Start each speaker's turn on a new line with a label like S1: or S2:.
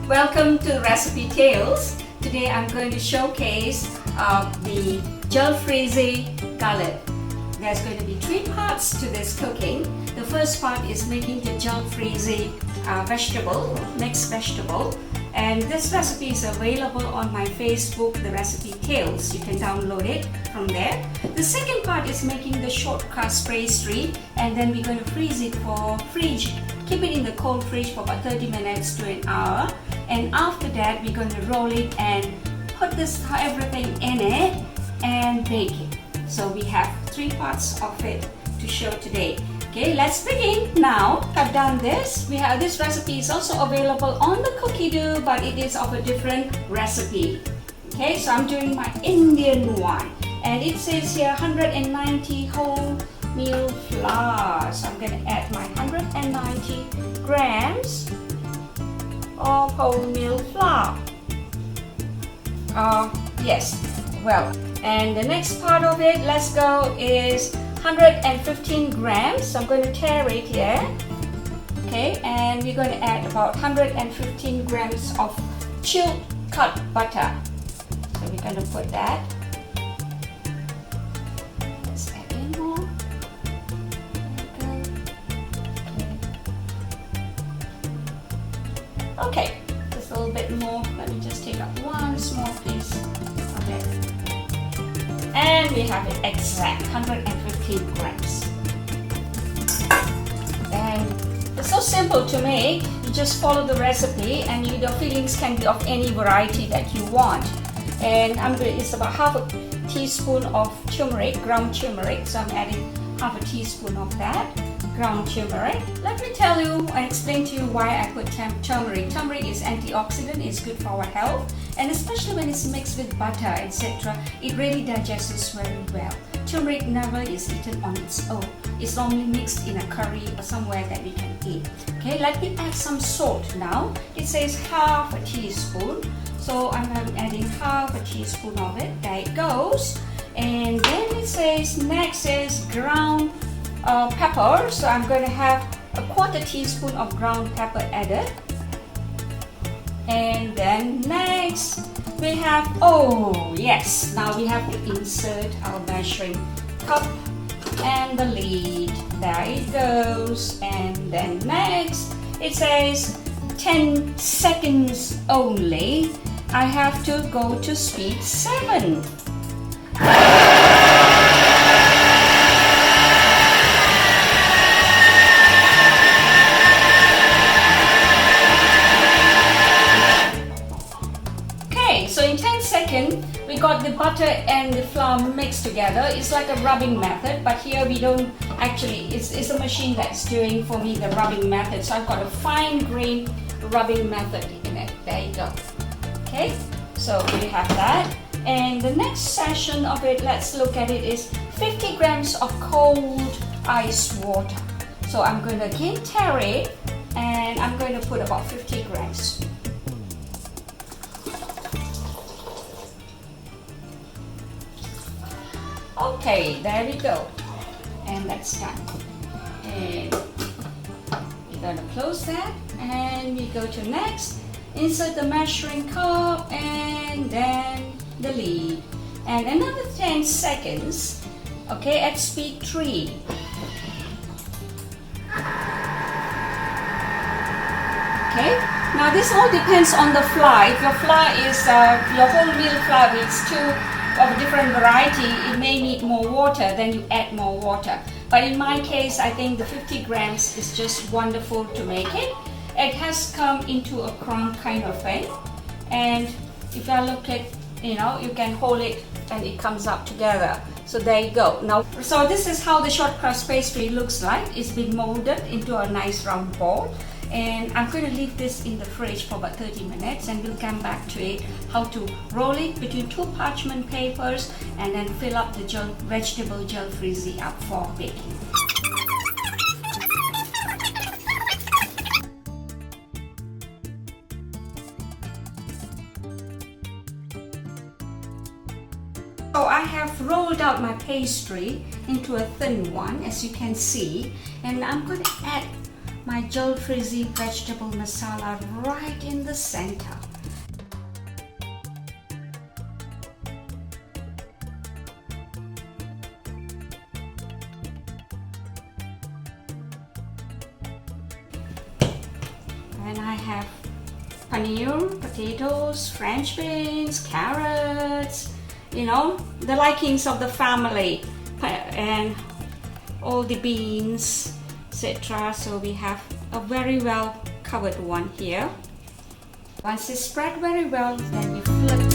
S1: Welcome to Recipe Tales. Today I'm going to showcase the Jalfrezi Galette. There's going to be three parts to this cooking. The first part is making the Jalfrezi mixed vegetable. And this recipe is available on my Facebook, The Recipe Tales. You can download it from there. The second part is making the short crust pastry, and then we're going to freeze it for keep it in the cold fridge for about 30 minutes to an hour. And after that, we're going to roll it and put everything in it and bake it. So we have three parts of it to show today. Okay, let's begin now. I've done this. This recipe is also available on the cookie dough, but it is of a different recipe. Okay, so I'm doing my Indian one, and it says here 190 wholemeal flour. So I'm going to add my 190 grams of wholemeal flour. And the next part of it, let's go, is 115 grams. So I'm going to tear it here. Okay, and we're going to add about 115 grams of chilled cut butter. So we're going to put that. Let's add in more. Okay, just a little bit more. Let me just take up one small piece of it. And we have it exact 115 grams. And it's so simple to make. You just follow the recipe, and the fillings can be of any variety that you want. And it's about half a teaspoon of turmeric, ground turmeric. So I'm adding half a teaspoon of that ground turmeric. Let me tell you and explain to you why I put turmeric. Turmeric is antioxidant, it's good for our health, and especially when it's mixed with butter, etc., it really digests very well. Turmeric never is eaten on its own. It's normally mixed in a curry or somewhere that we can eat. Okay, let me add some salt now. It says half a teaspoon, so I'm adding half a teaspoon of it. There it goes. And then it says next is ground pepper, so I'm going to have a quarter teaspoon of ground pepper added. And then next we have, now we have to insert our measuring cup and the lid. There it goes. And then next it says 10 seconds only. I have to go to speed 7. So in 10 seconds, we got the butter and the flour mixed together. It's like a rubbing method, but here we don't actually, it's a machine that's doing for me the rubbing method. So I've got a fine grain rubbing method in it. There you go. Okay, so we have that. And the next session of it, let's look at it, is 50 grams of cold ice water. So I'm going to again tear it, and I'm going to put about 50 grams. Okay, there we go, and that's done. And we're going to close that, and we go to next. Insert the measuring cup and then the lid, and another 10 seconds. Okay, at speed 3. Okay, now this all depends on the flour. If your flour is your wholemeal flour is of a different variety, it may need more water, then you add more water. But in my case, I think the 50 grams is just wonderful to make it. It has come into a crumb kind of thing, and if I look at, you can hold it and it comes up together. So there you go. Now, so this is how the short crust pastry looks like. It's been molded into a nice round ball. And I'm going to leave this in the fridge for about 30 minutes, and we'll come back to it, how to roll it between 2 parchment papers and then fill up the vegetable jalfrezi up for baking. So I have rolled out my pastry into a thin one, as you can see, and I'm going to add my Jalfrezi vegetable masala right in the center. And I have paneer, potatoes, French beans, carrots, you know, the likings of the family, and all the beans, etc. So we have a very well covered one here. Once it's spread very well, then we flip